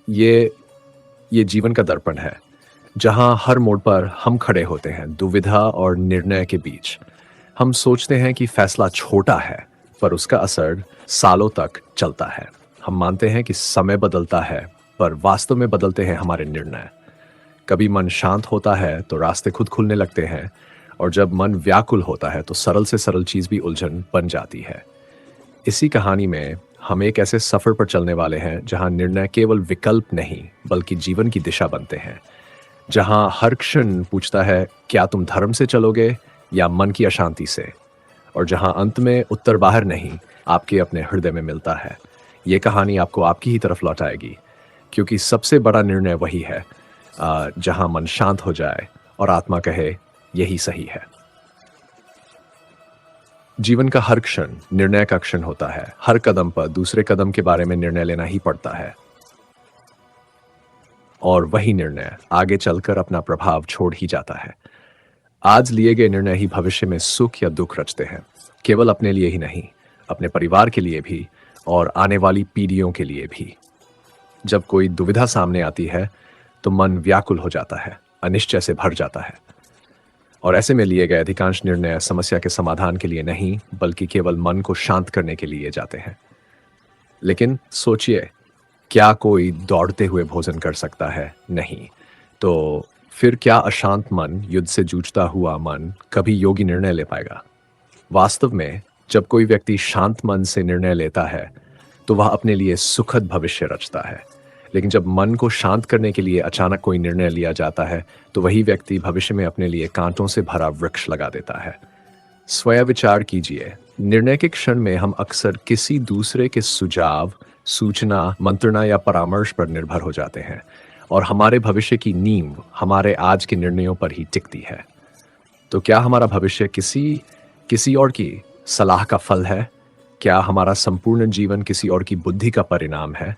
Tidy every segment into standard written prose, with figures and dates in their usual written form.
ये ये जीवन का दर्पण है, जहाँ हर मोड़ पर हम खड़े होते हैं, दुविधा और निर्णय के बीच। हम सोचते हैं कि फैसला छोटा है, पर उसका असर सालों तक चलता है। हम मानते हैं कि समय बदलता है, पर वास्तव में बदलते हैं हमारे निर्णय। कभी मन शांत होता है तो रास्ते खुद खुलने लगते हैं, और जब मन व्याकुल होता है तो सरल से सरल चीज भी उलझन बन जाती है। इसी कहानी में हम एक ऐसे सफर पर चलने वाले हैं जहां निर्णय केवल विकल्प नहीं बल्कि जीवन की दिशा बनते हैं। जहां हर क्षण पूछता है, क्या तुम धर्म से चलोगे या मन की अशांति से? और जहां अंत में उत्तर बाहर नहीं, आपके अपने हृदय में मिलता है। ये कहानी आपको आपकी ही तरफ लौटाएगी, क्योंकि सबसे बड़ा निर्णय वही है जहां मन शांत हो जाए और आत्मा कहे, यही सही है। जीवन का हर क्षण निर्णय का क्षण होता है। हर कदम पर दूसरे कदम के बारे में निर्णय लेना ही पड़ता है, और वही निर्णय आगे चलकर अपना प्रभाव छोड़ ही जाता है। आज लिए गए निर्णय ही भविष्य में सुख या दुख रचते हैं, केवल अपने लिए ही नहीं, अपने परिवार के लिए भी और आने वाली पीढ़ियों के लिए भी। जब कोई दुविधा सामने आती है तो मन व्याकुल हो जाता है, अनिश्चय से भर जाता है, और ऐसे में लिए गए अधिकांश निर्णय समस्या के समाधान के लिए नहीं बल्कि केवल मन को शांत करने के लिए जाते हैं। लेकिन सोचिए, क्या कोई दौड़ते हुए भोजन कर सकता है? नहीं। तो फिर क्या अशांत मन, युद्ध से जूझता हुआ मन कभी योगी निर्णय ले पाएगा? वास्तव में जब कोई व्यक्ति शांत मन से निर्णय लेता है तो वह अपने लिए सुखद भविष्य रचता है। लेकिन जब मन को शांत करने के लिए अचानक कोई निर्णय लिया जाता है तो वही व्यक्ति भविष्य में अपने लिए कांटों से भरा वृक्ष लगा देता है। स्वयं विचार कीजिए, निर्णय के क्षण में हम अक्सर किसी दूसरे के सुझाव, सूचना, मंत्रणा या परामर्श पर निर्भर हो जाते हैं, और हमारे भविष्य की नींव हमारे आज के निर्णयों पर ही टिकती है। तो क्या हमारा भविष्य किसी किसी और की सलाह का फल है? क्या हमारा संपूर्ण जीवन किसी और की बुद्धि का परिणाम है?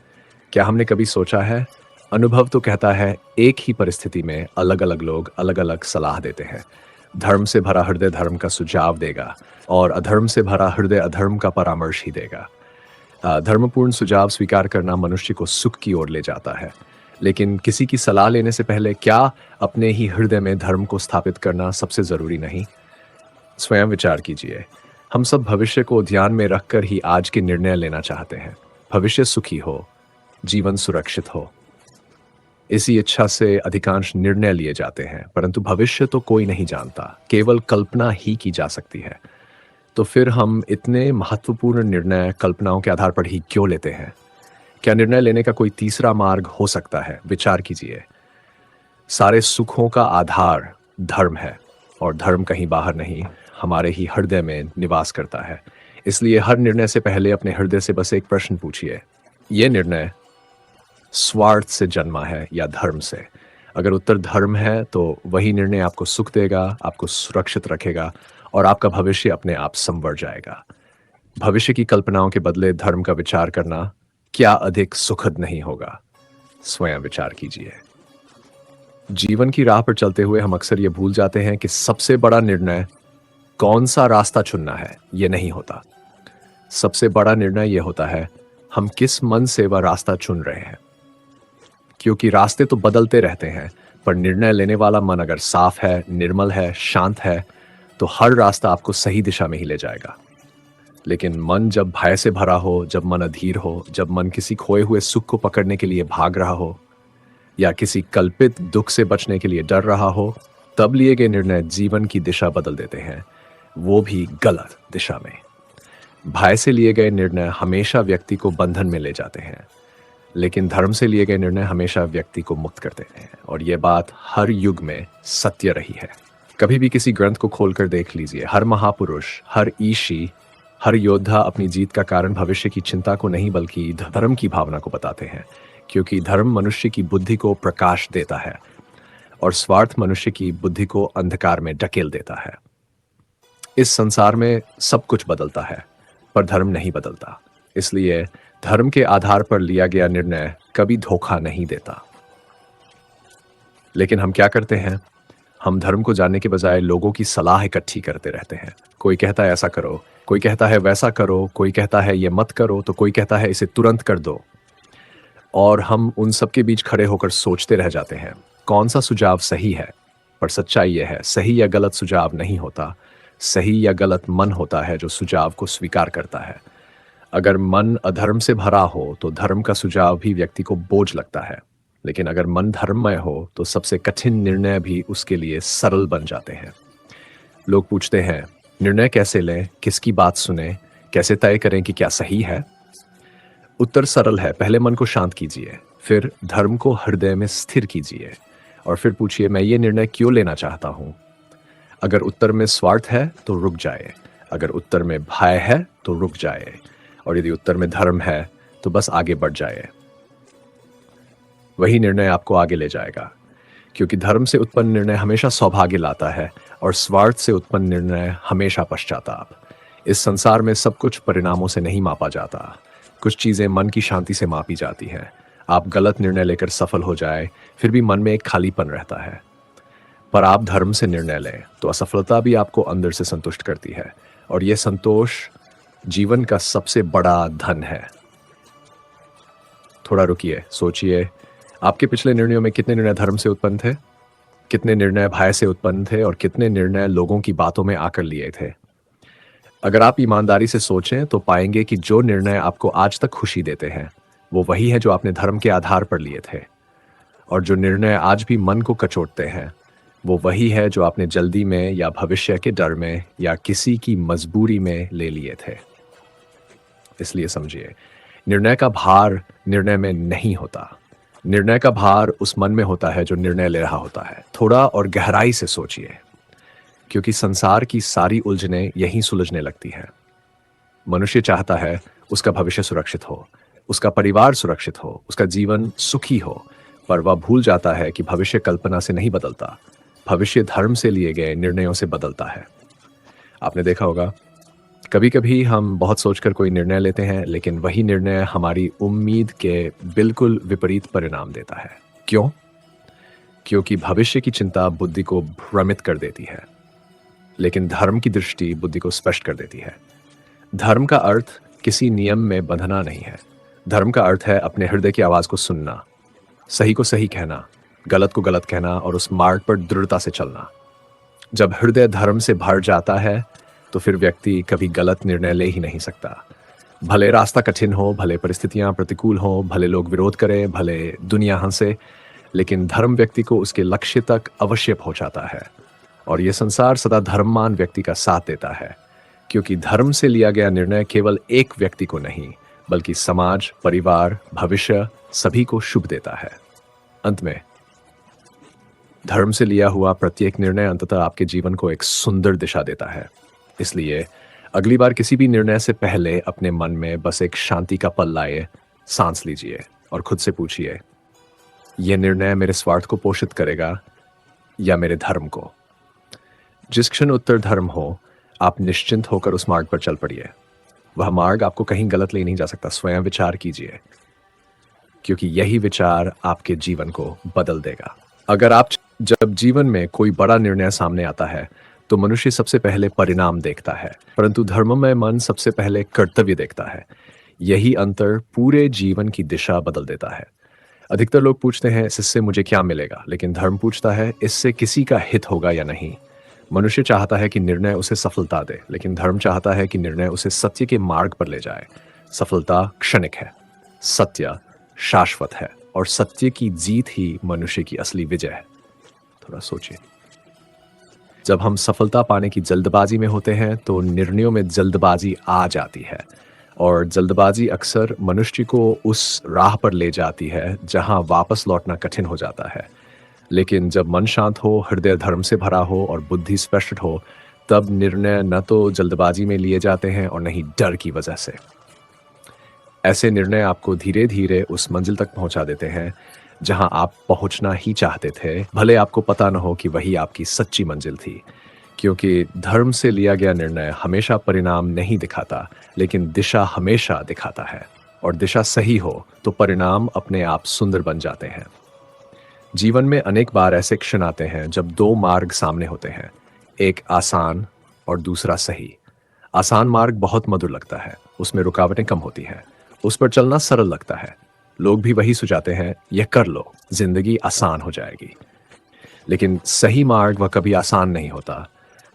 क्या हमने कभी सोचा है, अनुभव तो कहता है एक ही परिस्थिति में अलग अलग लोग अलग अलग सलाह देते हैं। धर्म से भरा हृदय धर्म का सुझाव देगा, और अधर्म से भरा हृदय अधर्म का परामर्श ही देगा। धर्मपूर्ण सुझाव स्वीकार करना मनुष्य को सुख की ओर ले जाता है, लेकिन किसी की सलाह लेने से पहले क्या अपने ही हृदय में धर्म को स्थापित करना सबसे जरूरी नहीं? स्वयं विचार कीजिए। हम सब भविष्य को ध्यान में रखकर ही आज के निर्णय लेना चाहते हैं। भविष्य सुखी हो, जीवन सुरक्षित हो, इसी इच्छा से अधिकांश निर्णय लिए जाते हैं, परंतु भविष्य तो कोई नहीं जानता, केवल कल्पना ही की जा सकती है। तो फिर हम इतने महत्वपूर्ण निर्णय कल्पनाओं के आधार पर ही क्यों लेते हैं? क्या निर्णय लेने का कोई तीसरा मार्ग हो सकता है? विचार कीजिए। सारे सुखों का आधार धर्म है, और धर्म कहीं बाहर नहीं, हमारे ही हृदय में निवास करता है। इसलिए हर निर्णय से पहले अपने हृदय से बस एक प्रश्न पूछिए, यह निर्णय स्वार्थ से जन्मा है या धर्म से? अगर उत्तर धर्म है तो वही निर्णय आपको सुख देगा, आपको सुरक्षित रखेगा, और आपका भविष्य अपने आप संवर जाएगा। भविष्य की कल्पनाओं के बदले धर्म का विचार करना क्या अधिक सुखद नहीं होगा? स्वयं विचार कीजिए। जीवन की राह पर चलते हुए हम अक्सर ये भूल जाते हैं कि सबसे बड़ा निर्णय कौन सा रास्ता चुनना है ये नहीं होता। सबसे बड़ा निर्णय ये होता है, हम किस मन से वह रास्ता चुन रहे हैं। क्योंकि रास्ते तो बदलते रहते हैं, पर निर्णय लेने वाला मन अगर साफ है, निर्मल है, शांत है, तो हर रास्ता आपको सही दिशा में ही ले जाएगा। लेकिन मन जब भय से भरा हो, जब मन अधीर हो, जब मन किसी खोए हुए सुख को पकड़ने के लिए भाग रहा हो, या किसी कल्पित दुख से बचने के लिए डर रहा हो, तब लिए गए निर्णय जीवन की दिशा बदल देते हैं, वो भी गलत दिशा में। भय से लिए गए निर्णय हमेशा व्यक्ति को बंधन में ले जाते हैं, लेकिन धर्म से लिए गए निर्णय हमेशा व्यक्ति को मुक्त कर देते हैं। और यह बात हर युग में सत्य रही है। कभी भी किसी ग्रंथ को खोलकर देख लीजिए, हर महापुरुष, हर ईशी, हर योद्धा अपनी जीत का कारण भविष्य की चिंता को नहीं बल्कि धर्म की भावना को बताते हैं। क्योंकि धर्म मनुष्य की बुद्धि को प्रकाश देता है, और स्वार्थ मनुष्य की बुद्धि को अंधकार में ढकेल देता है। इस संसार में सब कुछ बदलता है, पर धर्म नहीं बदलता। इसलिए धर्म के आधार पर लिया गया निर्णय कभी धोखा नहीं देता। लेकिन हम क्या करते हैं? हम धर्म को जानने के बजाय लोगों की सलाह इकट्ठी करते रहते हैं। कोई कहता है ऐसा करो, कोई कहता है वैसा करो, कोई कहता है ये मत करो, तो कोई कहता है इसे तुरंत कर दो। और हम उन सब के बीच खड़े होकर सोचते रह जाते हैं कौन सा सुझाव सही है। पर सच्चाई यह है, सही या गलत सुझाव नहीं होता। सही या गलत मन होता है जो सुझाव को स्वीकार करता है। अगर मन अधर्म से भरा हो तो धर्म का सुझाव भी व्यक्ति को बोझ लगता है। लेकिन अगर मन धर्ममय हो तो सबसे कठिन निर्णय भी उसके लिए सरल बन जाते हैं। लोग पूछते हैं, निर्णय कैसे लें, किसकी बात सुने, कैसे तय करें कि क्या सही है? उत्तर सरल है, पहले मन को शांत कीजिए, फिर धर्म को हृदय में स्थिर कीजिए और फिर पूछिए, मैं ये निर्णय क्यों लेना चाहता हूं? अगर उत्तर में स्वार्थ है तो रुक जाए, अगर उत्तर में भय है तो रुक जाए, और यदि उत्तर में धर्म है तो बस आगे बढ़ जाए। वही निर्णय आपको आगे ले जाएगा, क्योंकि धर्म से उत्पन्न निर्णय हमेशा सौभाग्य लाता है और स्वार्थ से उत्पन्न निर्णय हमेशा पश्चाताप। इस संसार में सब कुछ परिणामों से नहीं मापा जाता, कुछ चीजें मन की शांति से मापी जाती हैं। आप गलत निर्णय लेकर सफल हो जाए, फिर भी मन में एक खालीपन रहता है। पर आप धर्म से निर्णय लें तो असफलता भी आपको अंदर से संतुष्ट करती है, और यह संतोष जीवन का सबसे बड़ा धन है। थोड़ा रुकिए, सोचिए, आपके पिछले निर्णयों में कितने निर्णय धर्म से उत्पन्न थे, कितने निर्णय भय से उत्पन्न थे और कितने निर्णय लोगों की बातों में आकर लिए थे। अगर आप ईमानदारी से सोचें तो पाएंगे कि जो निर्णय आपको आज तक खुशी देते हैं वो वही है जो आपने धर्म के आधार पर लिए थे, और जो निर्णय आज भी मन को कचोटते हैं वो वही है जो आपने जल्दी में या भविष्य के डर में या किसी की मजबूरी में ले लिए थे। इसलिए समझिए, निर्णय का भार निर्णय में नहीं होता, निर्णय का भार उस मन में होता है जो निर्णय ले रहा होता है। थोड़ा और गहराई से सोचिए, क्योंकि संसार की सारी उलझनें यहीं सुलझने लगती हैं। मनुष्य चाहता है उसका भविष्य सुरक्षित हो, उसका परिवार सुरक्षित हो, उसका जीवन सुखी हो, पर वह भूल जाता है कि भविष्य कल्पना से नहीं बदलता, भविष्य धर्म से लिए गए निर्णयों से बदलता है। आपने देखा होगा, कभी कभी हम बहुत सोचकर कोई निर्णय लेते हैं, लेकिन वही निर्णय हमारी उम्मीद के बिल्कुल विपरीत परिणाम देता है। क्यों? क्योंकि भविष्य की चिंता बुद्धि को भ्रमित कर देती है, लेकिन धर्म की दृष्टि बुद्धि को स्पष्ट कर देती है। धर्म का अर्थ किसी नियम में बंधना नहीं है। धर्म का अर्थ है अपने हृदय की आवाज को सुनना, सही को सही कहना, गलत को गलत कहना और उस मार्ग पर दृढ़ता से चलना। जब हृदय धर्म से भर जाता है तो फिर व्यक्ति कभी गलत निर्णय ले ही नहीं सकता। भले रास्ता कठिन हो, भले परिस्थितियां प्रतिकूल हो, भले लोग विरोध करें, भले दुनिया हंसे, लेकिन धर्म व्यक्ति को उसके लक्ष्य तक अवश्य पहुंचाता है। और यह संसार सदा धर्ममान व्यक्ति का साथ देता है, क्योंकि धर्म से लिया गया निर्णय केवल एक व्यक्ति को नहीं बल्कि समाज, परिवार, भविष्य सभी को शुभ देता है। अंत में धर्म से लिया हुआ प्रत्येक निर्णय अंततः आपके जीवन को एक सुंदर दिशा देता है। इसलिए अगली बार किसी भी निर्णय से पहले अपने मन में बस एक शांति का पल लाए, सांस लीजिए और खुद से पूछिए, यह निर्णय मेरे स्वार्थ को पोषित करेगा या मेरे धर्म को? जिस क्षण उत्तर धर्म हो, आप निश्चिंत होकर उस मार्ग पर चल पड़िए। वह मार्ग आपको कहीं गलत ले नहीं जा सकता। स्वयं विचार कीजिए, क्योंकि यही विचार आपके जीवन को बदल देगा। अगर आप जब जीवन में कोई बड़ा निर्णय सामने आता है तो मनुष्य सबसे पहले परिणाम देखता है, परंतु धर्ममय मन सबसे पहले कर्तव्य देखता है। यही अंतर पूरे जीवन की दिशा बदल देता है। अधिकतर लोग पूछते हैं, इससे मुझे क्या मिलेगा, लेकिन धर्म पूछता है, इससे किसी का हित होगा या नहीं। मनुष्य चाहता है कि निर्णय उसे सफलता दे, लेकिन धर्म चाहता है कि निर्णय उसे सत्य के मार्ग पर ले जाए। सफलता क्षणिक है, सत्य शाश्वत है, और सत्य की जीत ही मनुष्य की असली विजय है। थोड़ा सोचिए, जब हम सफलता पाने की जल्दबाजी में होते हैं तो निर्णयों में जल्दबाजी आ जाती है, और जल्दबाजी अक्सर मनुष्य को उस राह पर ले जाती है जहां वापस लौटना कठिन हो जाता है। लेकिन जब मन शांत हो, हृदय धर्म से भरा हो और बुद्धि स्पष्ट हो, तब निर्णय न तो जल्दबाजी में लिए जाते हैं और न ही डर की वजह से। ऐसे निर्णय आपको धीरे धीरे उस मंजिल तक पहुंचा देते हैं जहां आप पहुंचना ही चाहते थे, भले आपको पता न हो कि वही आपकी सच्ची मंजिल थी। क्योंकि धर्म से लिया गया निर्णय हमेशा परिणाम नहीं दिखाता, लेकिन दिशा हमेशा दिखाता है, और दिशा सही हो तो परिणाम अपने आप सुंदर बन जाते हैं। जीवन में अनेक बार ऐसे क्षण आते हैं जब दो मार्ग सामने होते हैं, एक आसान और दूसरा सही। आसान मार्ग बहुत मधुर लगता है, उसमें रुकावटें कम होती हैं, उस पर चलना सरल लगता है। लोग भी वही सुझाते हैं, यह कर लो, जिंदगी आसान हो जाएगी। लेकिन सही मार्ग वह कभी आसान नहीं होता,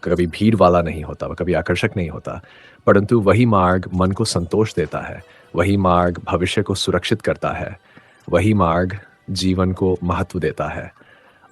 कभी भीड़ वाला नहीं होता, वह कभी आकर्षक नहीं होता, परंतु वही मार्ग मन को संतोष देता है, वही मार्ग भविष्य को सुरक्षित करता है, वही मार्ग जीवन को महत्व देता है,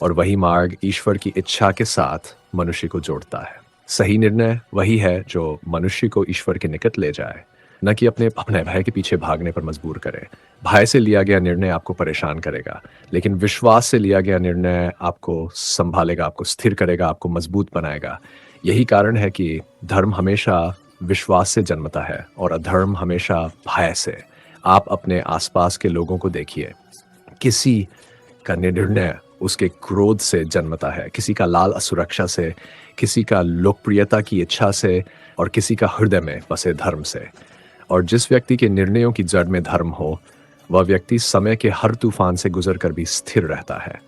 और वही मार्ग ईश्वर की इच्छा के साथ मनुष्य को जोड़ता है। सही निर्णय वही है जो मनुष्य को ईश्वर के निकट ले जाए, न कि अपने अपने भय के पीछे भागने पर मजबूर करे। भय से लिया गया निर्णय आपको परेशान करेगा, लेकिन विश्वास से लिया गया निर्णय आपको संभालेगा, आपको स्थिर करेगा, आपको मजबूत बनाएगा। यही कारण है कि धर्म हमेशा विश्वास से जन्मता है और अधर्म हमेशा भय से। आप अपने आसपास के लोगों को देखिए, किसी का निर्णय उसके क्रोध से जन्मता है, किसी का लाल असुरक्षा से, किसी का लोकप्रियता की इच्छा से, और किसी का हृदय में बसे धर्म से। और जिस व्यक्ति के निर्णयों की जड़ में धर्म हो, वह व्यक्ति समय के हर तूफान से गुजरकर भी स्थिर रहता है।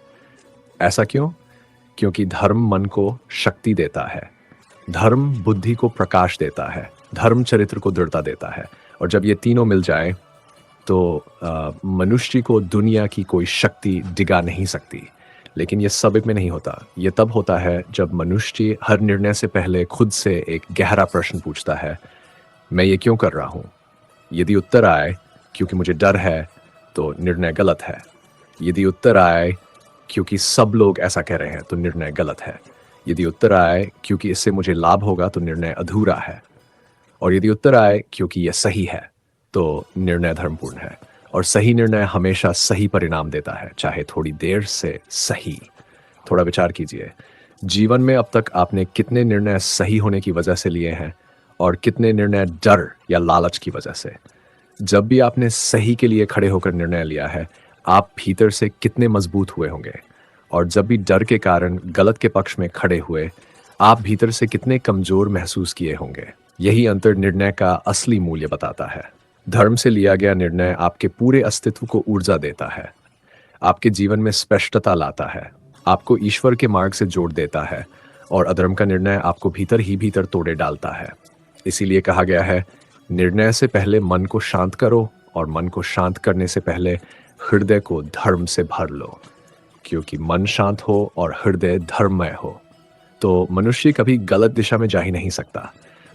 ऐसा क्यों? क्योंकि धर्म मन को शक्ति देता है, धर्म बुद्धि को प्रकाश देता है, धर्म चरित्र को दृढ़ता देता है। और जब ये तीनों मिल जाएं, तो मनुष्य को दुनिया की कोई शक्ति डिगा नहीं सकती। लेकिन ये सब एक में नहीं होता। ये तब होता है जब मनुष्य हर निर्णय से पहले खुद से एक गहरा प्रश्न पूछता है, मैं ये क्यों कर रहा हूँ? यदि उत्तर आए क्योंकि मुझे डर है, तो निर्णय गलत है। यदि उत्तर आए क्योंकि सब लोग ऐसा कह रहे हैं, तो निर्णय गलत है। यदि उत्तर आए क्योंकि इससे मुझे लाभ होगा, तो निर्णय अधूरा है। और यदि उत्तर आए क्योंकि यह सही है, तो निर्णय धर्मपूर्ण है। और सही निर्णय हमेशा सही परिणाम देता है, चाहे थोड़ी देर से सही। थोड़ा विचार कीजिए, जीवन में अब तक आपने कितने निर्णय सही होने की वजह से लिए हैं और कितने निर्णय डर या लालच की वजह से। जब भी आपने सही के लिए खड़े होकर निर्णय लिया है, आप भीतर से कितने मजबूत हुए होंगे, और जब भी डर के कारण गलत के पक्ष में खड़े हुए, आप भीतर से कितने कमजोर महसूस किए होंगे। यही अंतर निर्णय का असली मूल्य बताता है। धर्म से लिया गया निर्णय आपके पूरे अस्तित्व को ऊर्जा देता है, आपके जीवन में स्पष्टता लाता है, आपको ईश्वर के मार्ग से जोड़ देता है, और अधर्म का निर्णय आपको भीतर ही भीतर तोड़े डालता है। इसीलिए कहा गया है, निर्णय से पहले मन को शांत करो, और मन को शांत करने से पहले हृदय को धर्म से भर लो, क्योंकि मन शांत हो और हृदय धर्ममय हो तो मनुष्य कभी गलत दिशा में जा ही नहीं सकता।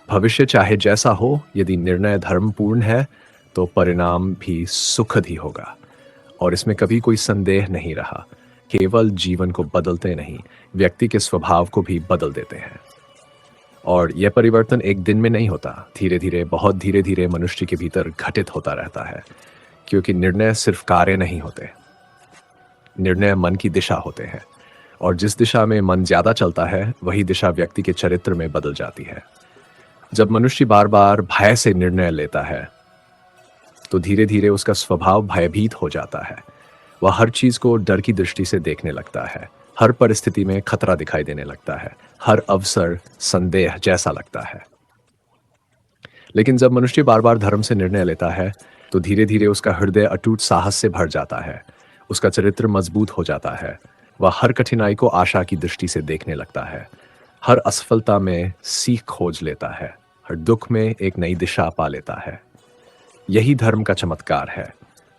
भविष्य चाहे जैसा हो, यदि निर्णय धर्मपूर्ण है तो परिणाम भी सुखद ही होगा, और इसमें कभी कोई संदेह नहीं रहा। केवल जीवन को बदलते नहीं, व्यक्ति के स्वभाव को भी बदल देते हैं। और यह परिवर्तन एक दिन में नहीं होता, धीरे धीरे, बहुत धीरे धीरे मनुष्य के भीतर घटित होता रहता है। क्योंकि निर्णय सिर्फ कार्य नहीं होते, निर्णय मन की दिशा होते हैं, और जिस दिशा में मन ज्यादा चलता है, वही दिशा व्यक्ति के चरित्र में बदल जाती है। जब मनुष्य बार बार भय से निर्णय लेता है, तो धीरे धीरे उसका स्वभाव भयभीत हो जाता है। वह हर चीज को डर की दृष्टि से देखने लगता है, हर परिस्थिति में खतरा दिखाई देने लगता है, हर अवसर संदेह जैसा लगता है। लेकिन जब मनुष्य बार बार धर्म से निर्णय लेता है, तो धीरे धीरे उसका हृदय अटूट साहस से भर जाता है, उसका चरित्र मजबूत हो जाता है। वह हर कठिनाई को आशा की दृष्टि से देखने लगता है, हर असफलता में सीख खोज लेता है, हर दुख में एक नई दिशा पा लेता है। यही धर्म का चमत्कार है।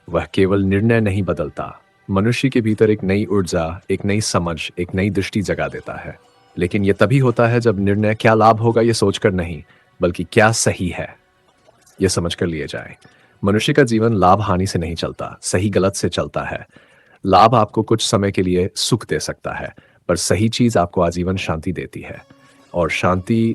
वह केवल निर्णय नहीं बदलता, मनुष्य के भीतर एक नई ऊर्जा, एक नई समझ, एक नई दृष्टि जगा देता है। लेकिन यह तभी होता है जब निर्णय क्या लाभ होगा यह सोचकर नहीं, बल्कि क्या सही है यह समझकर लिए जाए। मनुष्य का जीवन लाभ हानि से नहीं चलता, सही गलत से चलता है। लाभ आपको कुछ समय के लिए सुख दे सकता है, पर सही चीज आपको आजीवन शांति देती है, और शांति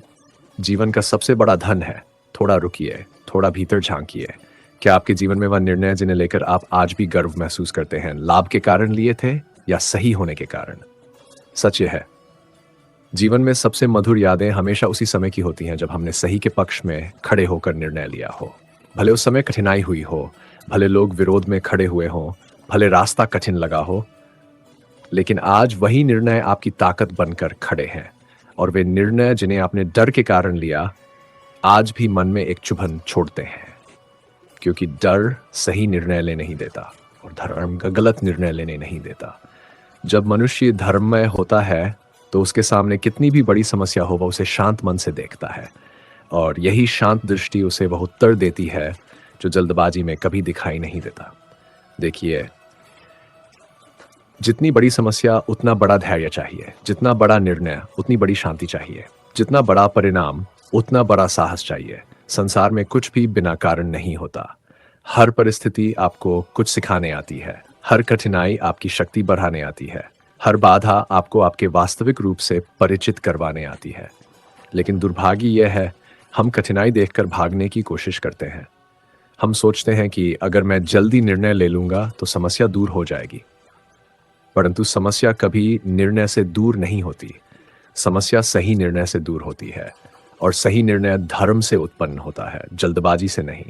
जीवन का सबसे बड़ा धन है। थोड़ा रुकिए, थोड़ा भीतर झांकिए। क्या आपके जीवन में वह निर्णय जिन्हें लेकर आप आज भी गर्व महसूस करते हैं, लाभ के कारण लिए थे या सही होने के कारण? सच यह है, जीवन में सबसे मधुर यादें हमेशा उसी समय की होती हैं जब हमने सही के पक्ष में खड़े होकर निर्णय लिया हो। भले उस समय कठिनाई हुई हो, भले लोग विरोध में खड़े हुए हों, भले रास्ता कठिन लगा हो, लेकिन आज वही निर्णय आपकी ताकत बनकर खड़े हैं। और वे निर्णय जिन्हें आपने डर के कारण लिया, आज भी मन में एक चुभन छोड़ते हैं, क्योंकि डर सही निर्णय लेने नहीं देता और धर्म का गलत निर्णय लेने नहीं देता। जब मनुष्य धर्ममय होता है, तो उसके सामने कितनी भी बड़ी समस्या हो, वह उसे शांत मन से देखता है, और यही शांत दृष्टि उसे वह उत्तर देती है जो जल्दबाजी में कभी दिखाई नहीं देता। देखिए, जितनी बड़ी समस्या उतना बड़ा धैर्य चाहिए, जितना बड़ा निर्णय उतनी बड़ी शांति चाहिए, जितना बड़ा परिणाम उतना बड़ा साहस चाहिए। संसार में कुछ भी बिना कारण नहीं होता। हर परिस्थिति आपको कुछ सिखाने आती है, हर कठिनाई आपकी शक्ति बढ़ाने आती है, हर बाधा आपको आपके वास्तविक रूप से परिचित करवाने आती है। लेकिन दुर्भाग्य यह है, हम कठिनाई देखकर भागने की कोशिश करते हैं। हम सोचते हैं कि अगर मैं जल्दी निर्णय ले लूंगा तो समस्या दूर हो जाएगी। परंतु समस्या कभी निर्णय से दूर नहीं होती। समस्या सही निर्णय से दूर होती है, और सही निर्णय धर्म से उत्पन्न होता है, जल्दबाजी से नहीं।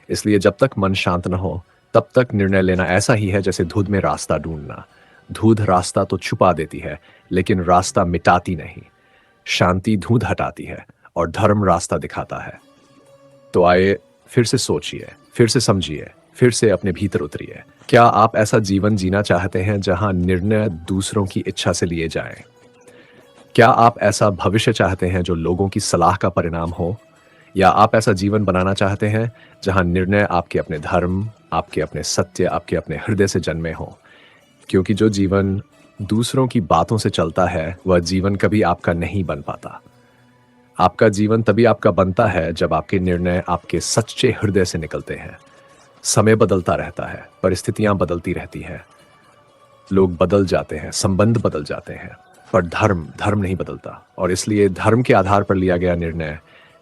इसलिए जब तक मन शांत न हो तब तक निर्णय लेना ऐसा ही है जैसे धुंध में रास्ता ढूंढना। धुंध रास्ता तो छुपा देती है, लेकिन रास्ता मिटाती नहीं। शांति धुंध हटाती है और धर्म रास्ता दिखाता है। तो आइए फिर से सोचिए, फिर से समझिए, फिर से अपने भीतर उतरिए। क्या आप ऐसा जीवन जीना चाहते हैं जहां निर्णय दूसरों की इच्छा से लिए जाएं? क्या आप ऐसा भविष्य चाहते हैं जो लोगों की सलाह का परिणाम हो? या आप ऐसा जीवन बनाना चाहते हैं जहां निर्णय आपके अपने धर्म, आपके अपने सत्य, आपके अपने हृदय से जन्मे हो? क्योंकि जो जीवन दूसरों की बातों से चलता है वह जीवन कभी आपका नहीं बन पाता। आपका जीवन तभी आपका बनता है जब आपके निर्णय आपके सच्चे हृदय से निकलते हैं। समय बदलता रहता है, परिस्थितियां बदलती रहती हैं, लोग बदल जाते हैं, संबंध बदल जाते हैं, पर धर्म धर्म नहीं बदलता। और इसलिए धर्म के आधार पर लिया गया निर्णय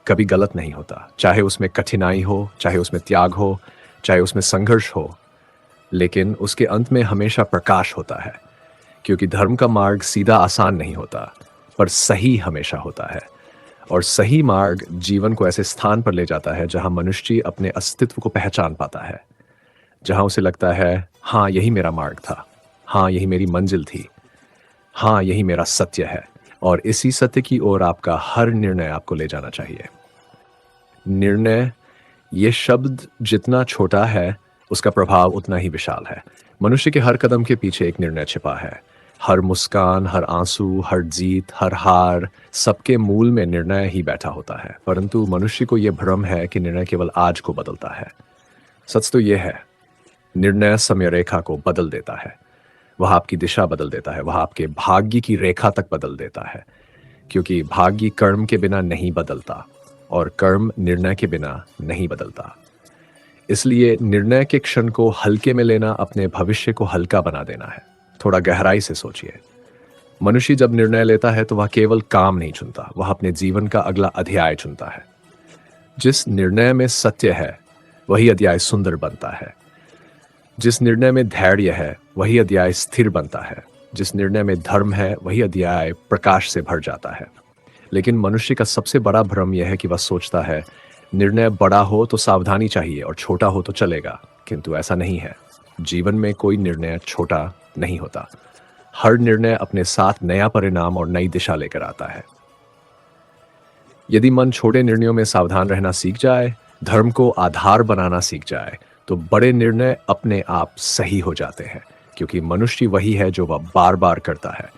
कभी गलत नहीं होता, चाहे उसमें कठिनाई हो, चाहे उसमें त्याग हो, चाहे उसमें संघर्ष हो। लेकिन उसके अंत में हमेशा प्रकाश होता है, क्योंकि धर्म का मार्ग सीधा आसान नहीं होता, पर सही हमेशा होता है। और सही मार्ग जीवन को ऐसे स्थान पर ले जाता है जहां मनुष्य अपने अस्तित्व को पहचान पाता है, जहां उसे लगता है, हाँ यही मेरा मार्ग था, हाँ यही मेरी मंजिल थी, हाँ यही मेरा सत्य है। और इसी सत्य की ओर आपका हर निर्णय आपको ले जाना चाहिए। निर्णय, ये शब्द जितना छोटा है उसका प्रभाव उतना ही विशाल है। मनुष्य के हर कदम के पीछे एक निर्णय छिपा है। हर मुस्कान, हर आंसू, हर जीत, हर हार, सबके मूल में निर्णय ही बैठा होता है। परंतु मनुष्य को यह भ्रम है कि निर्णय केवल आज को बदलता है। सच तो यह है, निर्णय समय रेखा को बदल देता है। वह आपकी दिशा बदल देता है, वह आपके भाग्य की रेखा तक बदल देता है। क्योंकि भाग्य कर्म के बिना नहीं बदलता और कर्म निर्णय के बिना नहीं बदलता। इसलिए निर्णय के क्षण को हल्के में लेना अपने भविष्य को हल्का बना देना है। थोड़ा गहराई से सोचिए। मनुष्य जब निर्णय लेता है तो वह केवल काम नहीं चुनता, वह अपने जीवन का अगला अध्याय चुनता है। जिस निर्णय में सत्य है वही अध्याय सुंदर बनता है। जिस निर्णय में धैर्य है वही अध्याय स्थिर बनता है। जिस निर्णय में धर्म है वही अध्याय प्रकाश से भर जाता है। लेकिन मनुष्य का सबसे बड़ा भ्रम यह है कि वह सोचता है, निर्णय बड़ा हो तो सावधानी चाहिए और छोटा हो तो चलेगा। किंतु ऐसा नहीं है। जीवन में कोई निर्णय छोटा नहीं होता। हर निर्णय अपने साथ नया परिणाम और नई दिशा लेकर आता है। यदि मन छोटे निर्णयों में सावधान रहना सीख जाए, धर्म को आधार बनाना सीख जाए, तो बड़े निर्णय अपने आप सही हो जाते हैं। क्योंकि मनुष्य वही है जो वह बार बार करता है।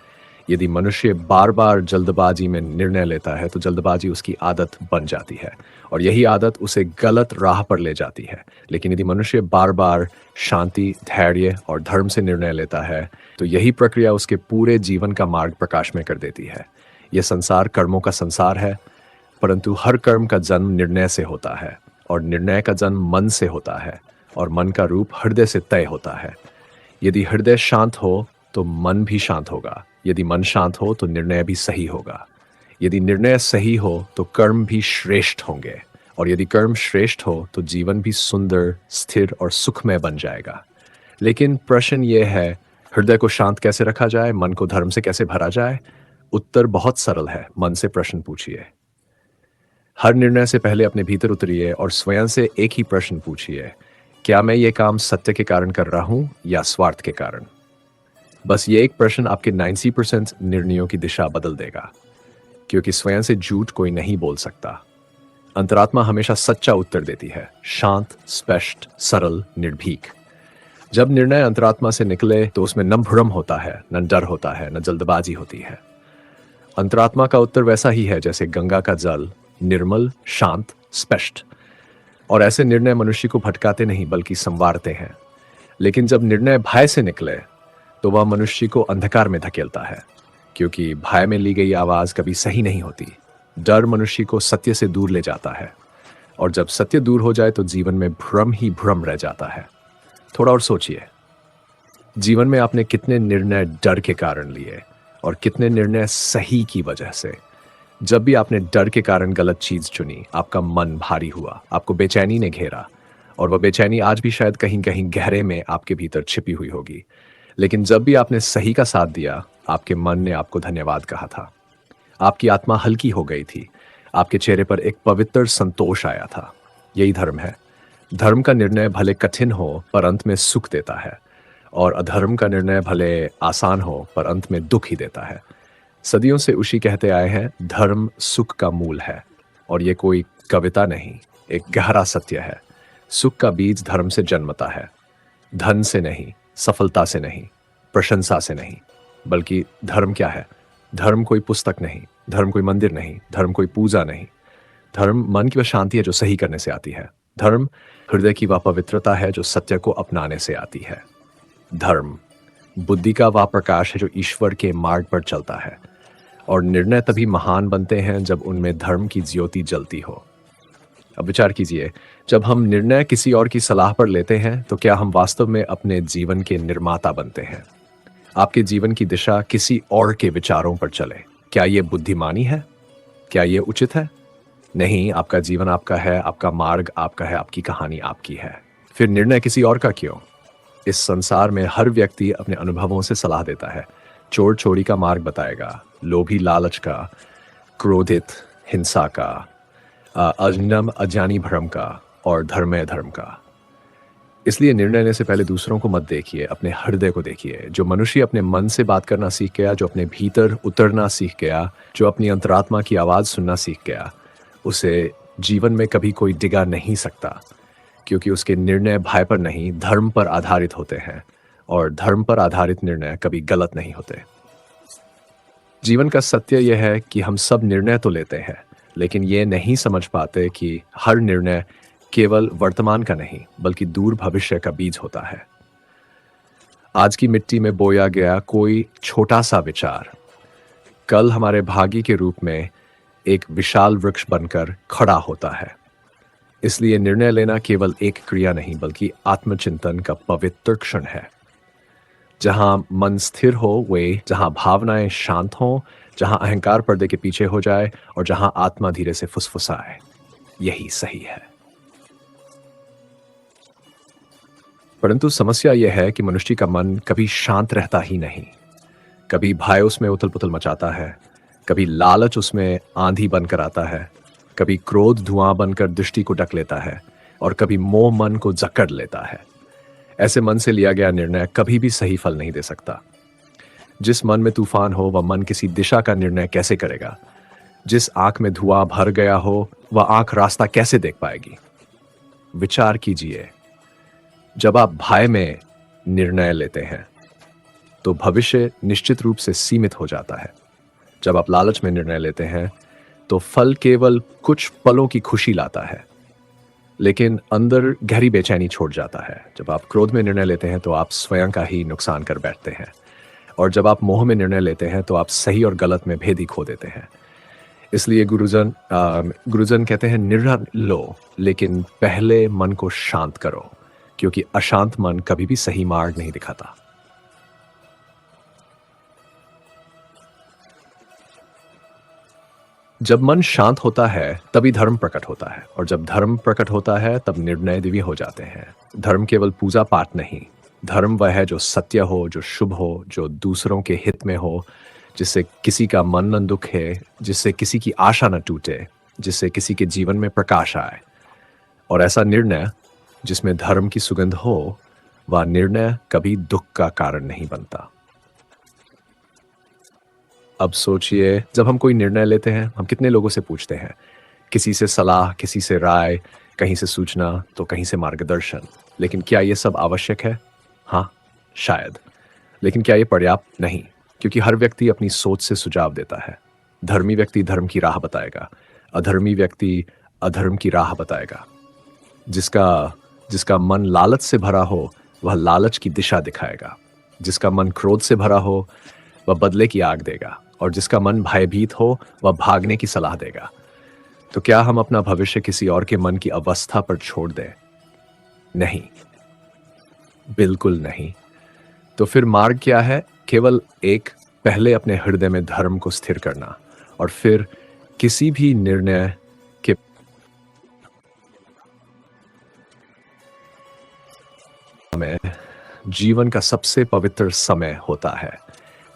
यदि मनुष्य बार बार जल्दबाजी में निर्णय लेता है तो जल्दबाजी उसकी आदत बन जाती है और यही आदत उसे गलत राह पर ले जाती है। लेकिन यदि मनुष्य बार बार शांति, धैर्य और धर्म से निर्णय लेता है तो यही प्रक्रिया उसके पूरे जीवन का मार्ग प्रकाश में कर देती है। यह संसार कर्मों का संसार है, परंतु हर कर्म का जन्म निर्णय से होता है और निर्णय का जन्म मन से होता है और मन का रूप हृदय से तय होता है। यदि हृदय शांत हो तो मन भी शांत होगा। यदि मन शांत हो तो निर्णय भी सही होगा। यदि निर्णय सही हो तो कर्म भी श्रेष्ठ होंगे और यदि कर्म श्रेष्ठ हो तो जीवन भी सुंदर, स्थिर और सुखमय बन जाएगा। लेकिन प्रश्न ये है, हृदय को शांत कैसे रखा जाए, मन को धर्म से कैसे भरा जाए? उत्तर बहुत सरल है। मन से प्रश्न पूछिए। हर निर्णय से पहले अपने भीतर उतरिए और स्वयं से एक ही प्रश्न पूछिए, क्या मैं ये काम सत्य के कारण कर रहा हूं या स्वार्थ के कारण? बस ये एक प्रश्न आपके 90% निर्णयों की दिशा बदल देगा। क्योंकि स्वयं से झूठ कोई नहीं बोल सकता। अंतरात्मा हमेशा सच्चा उत्तर देती है, शांत, स्पष्ट, सरल, निर्भीक। जब निर्णय अंतरात्मा से निकले तो उसमें न भ्रम होता है, न डर होता है, न जल्दबाजी होती है। अंतरात्मा का उत्तर वैसा ही है जैसे गंगा का जल, निर्मल, शांत, स्पष्ट। और ऐसे निर्णय मनुष्य को भटकाते नहीं बल्कि संवारते हैं। लेकिन जब निर्णय भय से निकले तो वह मनुष्य को अंधकार में धकेलता है, क्योंकि भय में ली गई आवाज कभी सही नहीं होती। डर मनुष्य को सत्य से दूर ले जाता है, और जब सत्य दूर हो जाए तो जीवन में भ्रम ही भ्रम रह जाता है। थोड़ा और सोचिए, जीवन में आपने कितने निर्णय डर के कारण लिए और कितने निर्णय सही की वजह से। जब भी आपने डर के कारण गलत चीज चुनी, आपका मन भारी हुआ, आपको बेचैनी ने घेरा, और वह बेचैनी आज भी शायद कहीं कहीं गहरे में आपके भीतर छिपी हुई होगी। लेकिन जब भी आपने सही का साथ दिया, आपके मन ने आपको धन्यवाद कहा था। आपकी आत्मा हल्की हो गई थी, आपके चेहरे पर एक पवित्र संतोष आया था। यही धर्म है। धर्म का निर्णय भले कठिन हो पर अंत में सुख देता है, और अधर्म का निर्णय भले आसान हो पर अंत में दुख ही देता है। सदियों से ऋषि कहते आए हैं, धर्म सुख का मूल है। और ये कोई कविता नहीं, एक गहरा सत्य है। सुख का बीज धर्म से जन्मता है, धन से नहीं, सफलता से नहीं, प्रशंसा से नहीं। बल्कि धर्म क्या है? धर्म कोई पुस्तक नहीं, धर्म कोई मंदिर नहीं, धर्म कोई पूजा नहीं। धर्म मन की वह शांति है जो सही करने से आती है। धर्म हृदय की वह पवित्रता है जो सत्य को अपनाने से आती है। धर्म बुद्धि का वह प्रकाश है जो ईश्वर के मार्ग पर चलता है। और निर्णय तभी महान बनते हैं जब उनमें धर्म की ज्योति जलती हो। अब विचार कीजिए, जब हम निर्णय किसी और की सलाह पर लेते हैं तो क्या हम वास्तव में अपने जीवन के निर्माता बनते हैं? आपके जीवन की दिशा किसी और के विचारों पर चले, क्या यह बुद्धिमानी है? क्या यह उचित है? नहीं, आपका जीवन आपका है, आपका मार्ग आपका है, आपकी कहानी आपकी है। फिर निर्णय किसी और का क्यों? इस संसार में हर व्यक्ति अपने अनुभवों से सलाह देता है। चोर चोरी का मार्ग बताएगा, लोभी लालच का, क्रोधित हिंसा का, अजनम अज्ञानी भ्रम का, और धर्मय धर्म का। इसलिए निर्णय लेने से पहले दूसरों को मत देखिए, अपने हृदय को देखिए। जो मनुष्य अपने मन से बात करना सीख गया, जो अपने भीतर उतरना सीख गया, जो अपनी अंतरात्मा की आवाज सुनना सीख गया, उसे जीवन में कभी कोई डिगा नहीं सकता, क्योंकि उसके निर्णय भय पर नहीं, धर्म पर आधारित होते हैं। और धर्म पर आधारित निर्णय कभी गलत नहीं होते। जीवन का सत्य यह है कि हम सब निर्णय तो लेते हैं, लेकिन ये नहीं समझ पाते कि हर निर्णय केवल वर्तमान का नहीं बल्कि दूर भविष्य का बीज होता है। आज की मिट्टी में बोया गया कोई छोटा सा विचार कल हमारे भाग्य के रूप में एक विशाल वृक्ष बनकर खड़ा होता है। इसलिए निर्णय लेना केवल एक क्रिया नहीं बल्कि आत्मचिंतन का पवित्र क्षण है। जहां मन स्थिर हो, वे जहां भावनाएं शांत हो, जहां अहंकार पर्दे के पीछे हो जाए और जहां आत्मा धीरे से फुसफुसाए, यही सही है। परंतु समस्या यह है कि मनुष्य का मन कभी शांत रहता ही नहीं। कभी भय उसमें उथल पुथल मचाता है, कभी लालच उसमें आंधी बनकर आता है, कभी क्रोध धुआं बनकर दृष्टि को ढक लेता है, और कभी मोह मन को जकड़ लेता है। ऐसे मन से लिया गया निर्णय कभी भी सही फल नहीं दे सकता। जिस मन में तूफान हो वह मन किसी दिशा का निर्णय कैसे करेगा? जिस आंख में धुआं भर गया हो वह आंख रास्ता कैसे देख पाएगी? विचार कीजिए, जब आप भय में निर्णय लेते हैं तो भविष्य निश्चित रूप से सीमित हो जाता है। जब आप लालच में निर्णय लेते हैं तो फल केवल कुछ पलों की खुशी लाता है, लेकिन अंदर गहरी बेचैनी छोड़ जाता है। जब आप क्रोध में निर्णय लेते हैं तो आप स्वयं का ही नुकसान कर बैठते हैं, और जब आप मोह में निर्णय लेते हैं तो आप सही और गलत में भेद ही खो देते हैं। इसलिए गुरुजन कहते हैं, निर्णय लो लेकिन पहले मन को शांत करो, क्योंकि अशांत मन कभी भी सही मार्ग नहीं दिखाता। जब मन शांत होता है तभी धर्म प्रकट होता है, और जब धर्म प्रकट होता है तब निर्णय दिव्य हो जाते हैं। धर्म केवल पूजा पाठ नहीं, धर्म वह है जो सत्य हो, जो शुभ हो, जो दूसरों के हित में हो, जिससे किसी का मन न दुखे, जिससे किसी की आशा न टूटे, जिससे किसी के जीवन में प्रकाश आए। और ऐसा निर्णय जिसमें धर्म की सुगंध हो, वह निर्णय कभी दुख का कारण नहीं बनता। अब सोचिए, जब हम कोई निर्णय लेते हैं हम कितने लोगों से पूछते हैं? किसी से सलाह, किसी से राय, कहीं से सूचना, तो कहीं से मार्गदर्शन। लेकिन क्या यह सब आवश्यक है? हाँ, शायद। लेकिन क्या यह पर्याप्त? नहीं, क्योंकि हर व्यक्ति अपनी सोच से सुझाव देता है। धर्मी व्यक्ति धर्म की राह बताएगा, अधर्मी व्यक्ति अधर्म की राह बताएगा। जिसका मन लालच से भरा हो वह लालच की दिशा दिखाएगा। जिसका मन क्रोध से भरा हो वह बदले की आग देगा, और जिसका मन भयभीत हो वह भागने की सलाह देगा। तो क्या हम अपना भविष्य किसी और के मन की अवस्था पर छोड़ दें? नहीं, बिल्कुल नहीं। तो फिर मार्ग क्या है? केवल एक, पहले अपने हृदय में धर्म को स्थिर करना, और फिर किसी भी निर्णय के समय जीवन का सबसे पवित्र समय होता है,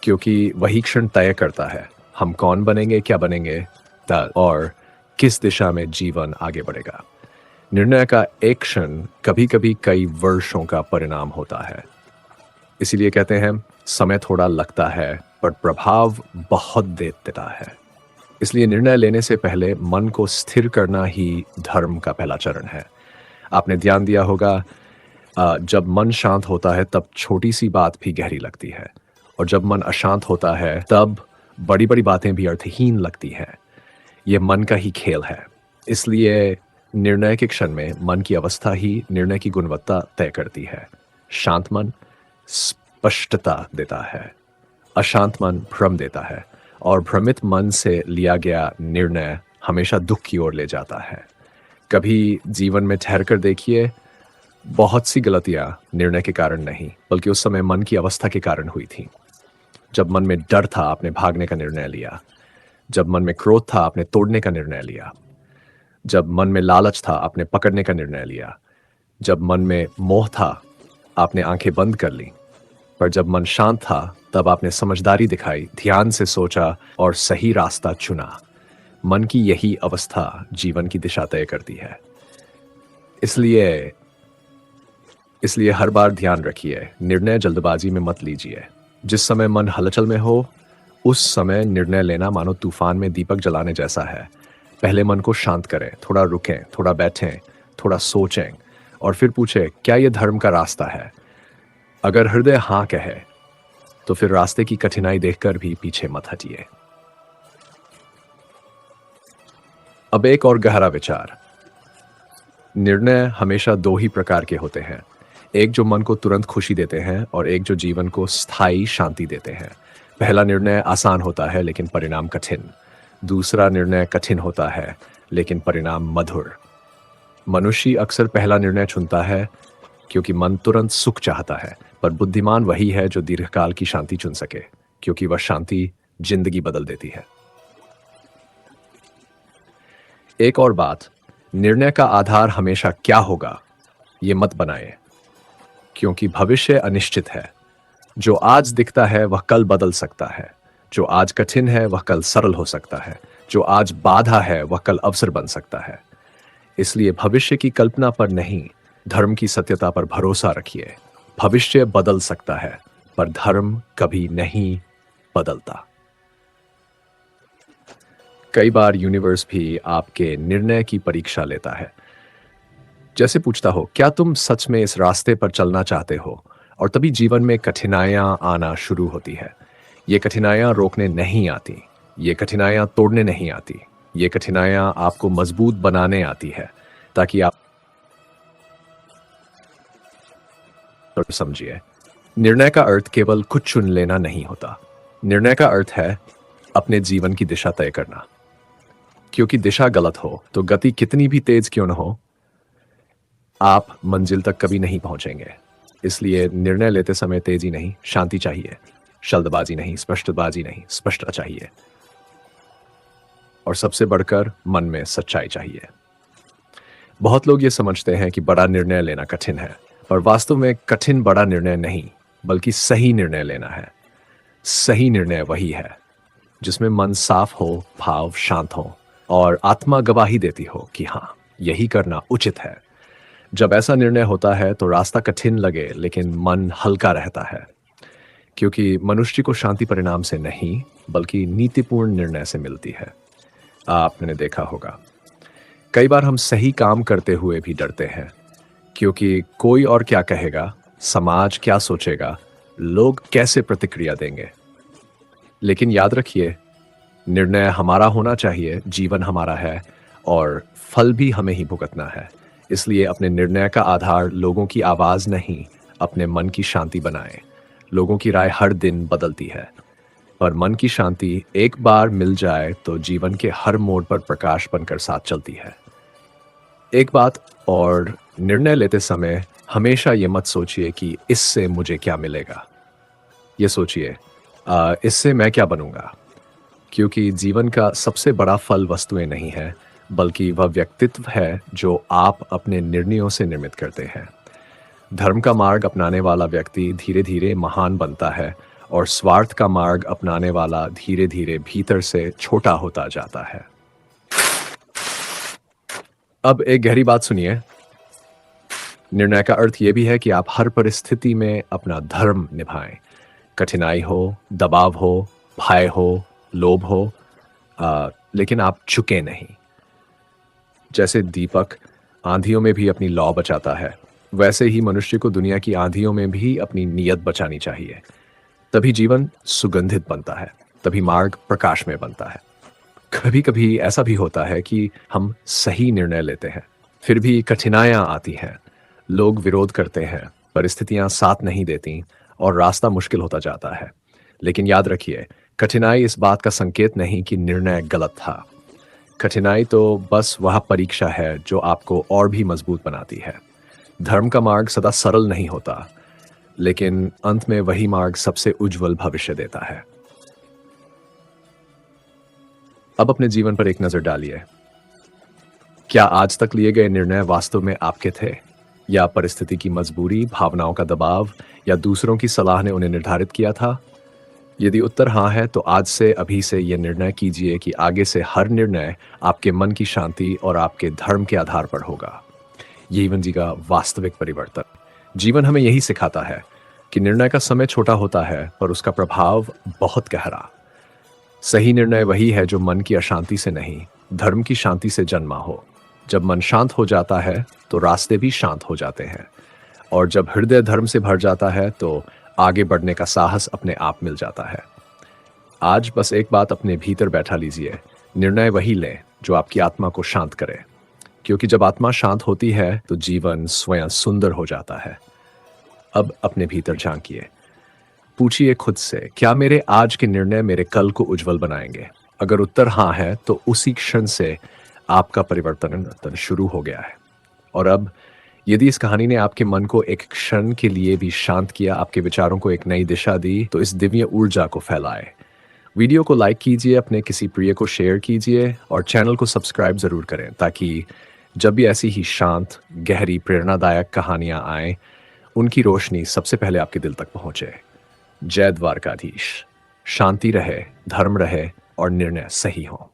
क्योंकि वही क्षण तय करता है हम कौन बनेंगे, क्या बनेंगे, और किस दिशा में जीवन आगे बढ़ेगा। निर्णय का एक क्षण कभी कभी कई वर्षों का परिणाम होता है। इसीलिए कहते हैं समय थोड़ा लगता है पर प्रभाव बहुत दे देता है। इसलिए निर्णय लेने से पहले मन को स्थिर करना ही धर्म का पहला चरण है। आपने ध्यान दिया होगा, जब मन शांत होता है तब छोटी सी बात भी गहरी लगती है, और जब मन अशांत होता है तब बड़ी बड़ी बातें भी अर्थहीन लगती हैं। यह मन का ही खेल है। इसलिए निर्णय के क्षण में मन की अवस्था ही निर्णय की गुणवत्ता तय करती है। शांत मन स्पष्टता देता है, अशांत मन भ्रम देता है, और भ्रमित मन से लिया गया निर्णय हमेशा दुख की ओर ले जाता है। कभी जीवन में ठहर कर देखिए, बहुत सी गलतियां निर्णय के कारण नहीं बल्कि उस समय मन की अवस्था के कारण हुई थी। जब मन में डर था आपने भागने का निर्णय लिया, जब मन में क्रोध था आपने तोड़ने का निर्णय लिया, जब मन में लालच था आपने पकड़ने का निर्णय लिया, जब मन में मोह था आपने आंखें बंद कर ली, पर जब मन शांत था तब आपने समझदारी दिखाई, ध्यान से सोचा और सही रास्ता चुना। मन की यही अवस्था जीवन की दिशा तय करती है। इसलिए हर बार ध्यान रखिए, निर्णय जल्दबाजी में मत लीजिए। जिस समय मन हलचल में हो उस समय निर्णय लेना मानो तूफान में दीपक जलाने जैसा है। पहले मन को शांत करें, थोड़ा रुकें, थोड़ा बैठें, थोड़ा सोचें, और फिर पूछें क्या यह धर्म का रास्ता है। अगर हृदय हाँ कहे तो फिर रास्ते की कठिनाई देखकर भी पीछे मत हटिए। अब एक और गहरा विचार। निर्णय हमेशा दो ही प्रकार के होते हैं, एक जो मन को तुरंत खुशी देते हैं और एक जो जीवन को स्थायी शांति देते हैं। पहला निर्णय आसान होता है लेकिन परिणाम कठिन। दूसरा निर्णय कठिन होता है लेकिन परिणाम मधुर। मनुष्य अक्सर पहला निर्णय चुनता है क्योंकि मन तुरंत सुख चाहता है, पर बुद्धिमान वही है जो दीर्घकाल की शांति चुन सके, क्योंकि वह शांति जिंदगी बदल देती है। एक और बात, निर्णय का आधार हमेशा क्या होगा ये मत बनाए, क्योंकि भविष्य अनिश्चित है। जो आज दिखता है वह कल बदल सकता है, जो आज कठिन है वह कल सरल हो सकता है, जो आज बाधा है वह कल अवसर बन सकता है। इसलिए भविष्य की कल्पना पर नहीं, धर्म की सत्यता पर भरोसा रखिए। भविष्य बदल सकता है पर धर्म कभी नहीं बदलता। कई बार यूनिवर्स भी आपके निर्णय की परीक्षा लेता है। जैसे पूछता हो क्या तुम सच में इस रास्ते पर चलना चाहते हो, और तभी जीवन में कठिनाइयां आना शुरू होती है। ये कठिनाइयां रोकने नहीं आती, ये कठिनाइयां तोड़ने नहीं आती, ये कठिनाइयां आपको मजबूत बनाने आती है, ताकि आप समझिए। निर्णय का अर्थ केवल कुछ चुन लेना नहीं होता। निर्णय का अर्थ है अपने जीवन की दिशा तय करना, क्योंकि दिशा गलत हो तो गति कितनी भी तेज क्यों न हो, आप मंजिल तक कभी नहीं पहुंचेंगे। इसलिए निर्णय लेते समय तेजी नहीं, शांति चाहिए। जल्दबाजी नहीं, स्पष्टबाजी नहीं, स्पष्टता चाहिए। और सबसे बढ़कर मन में सच्चाई चाहिए। बहुत लोग ये समझते हैं कि बड़ा निर्णय लेना कठिन है, पर वास्तव में कठिन बड़ा निर्णय नहीं बल्कि सही निर्णय लेना है। सही निर्णय वही है जिसमें मन साफ हो, भाव शांत हो और आत्मा गवाही देती हो कि हाँ, यही करना उचित है। जब ऐसा निर्णय होता है तो रास्ता कठिन लगे लेकिन मन हल्का रहता है, क्योंकि मनुष्य को शांति परिणाम से नहीं बल्कि नीतिपूर्ण निर्णय से मिलती है। आपने देखा होगा कई बार हम सही काम करते हुए भी डरते हैं, क्योंकि कोई और क्या कहेगा, समाज क्या सोचेगा, लोग कैसे प्रतिक्रिया देंगे। लेकिन याद रखिए, निर्णय हमारा होना चाहिए, जीवन हमारा है और फल भी हमें ही भुगतना है। इसलिए अपने निर्णय का आधार लोगों की आवाज नहीं, अपने मन की शांति बनाएं। लोगों की राय हर दिन बदलती है, पर मन की शांति एक बार मिल जाए तो जीवन के हर मोड़ पर प्रकाश बनकर साथ चलती है। एक बात और, निर्णय लेते समय हमेशा ये मत सोचिए कि इससे मुझे क्या मिलेगा। ये सोचिए, इससे मैं क्या बनूंगा? क्योंकि जीवन का सबसे बड़ा फल वस्तुएं नहीं है, बल्कि वह व्यक्तित्व है जो आप अपने निर्णयों से निर्मित करते हैं। धर्म का मार्ग अपनाने वाला व्यक्ति धीरे धीरे महान बनता है, और स्वार्थ का मार्ग अपनाने वाला धीरे धीरे भीतर से छोटा होता जाता है। अब एक गहरी बात सुनिए। निर्णय का अर्थ यह भी है कि आप हर परिस्थिति में अपना धर्म निभाएं। कठिनाई हो, दबाव हो, भय हो, लोभ हो, लेकिन आप झुके नहीं। जैसे दीपक आंधियों में भी अपनी लौ बचाता है, वैसे ही मनुष्य को दुनिया की आंधियों में भी अपनी नीयत बचानी चाहिए। तभी जीवन सुगंधित बनता है, तभी मार्ग प्रकाश में बनता है। कभी कभी ऐसा भी होता है कि हम सही निर्णय लेते हैं, फिर भी कठिनाइयां आती हैं, लोग विरोध करते हैं, परिस्थितियां साथ नहीं देती और रास्ता मुश्किल होता जाता है। लेकिन याद रखिए, कठिनाई इस बात का संकेत नहीं कि निर्णय गलत था। कठिनाई तो बस वह परीक्षा है जो आपको और भी मजबूत बनाती है। धर्म का मार्ग सदा सरल नहीं होता, लेकिन अंत में वही मार्ग सबसे उज्जवल भविष्य देता है। अब अपने जीवन पर एक नजर डालिए। क्या आज तक लिए गए निर्णय वास्तव में आपके थे, या परिस्थिति की मजबूरी, भावनाओं का दबाव या दूसरों की सलाह ने उन्हें निर्धारित किया था? यदि उत्तर हाँ है, तो आज से अभी से यह निर्णय कीजिए कि आगे से हर निर्णय आपके मन की शांति और आपके धर्म के आधार पर होगा। जीवन जी का वास्तविक परिवर्तन। जीवन हमें यही सिखाता है कि निर्णय का समय छोटा होता है, पर उसका प्रभाव बहुत गहरा। सही निर्णय वही है जो मन की अशांति से नहीं, धर्म की शांति से जन्मा हो। जब मन शांत हो जाता है तो रास्ते भी शांत हो जाते हैं, और जब हृदय धर्म से भर जाता है तो आगे बढ़ने का साहस अपने आप मिल जाता है। आज बस एक बात अपने भीतर बैठा लीजिए, निर्णय वही लें जो आपकी आत्मा को शांत करे, क्योंकि जब आत्मा शांत होती है तो जीवन स्वयं सुंदर हो जाता है। अब अपने भीतर झांकिए, पूछिए खुद से, क्या मेरे आज के निर्णय मेरे कल को उज्जवल बनाएंगे? अगर उत्तर हाँ है, तो उसी क्षण से आपका परिवर्तन शुरू हो गया है। और अब यदि इस कहानी ने आपके मन को एक क्षण के लिए भी शांत किया, आपके विचारों को एक नई दिशा दी, तो इस दिव्य ऊर्जा को फैलाए। वीडियो को लाइक कीजिए, अपने किसी प्रिय को शेयर कीजिए और चैनल को सब्सक्राइब जरूर करें, ताकि जब भी ऐसी ही शांत, गहरी, प्रेरणादायक कहानियां आए, उनकी रोशनी सबसे पहले आपके दिल तक पहुंचे। जय द्वारकाधीश। शांति रहे, धर्म रहे और निर्णय सही हो।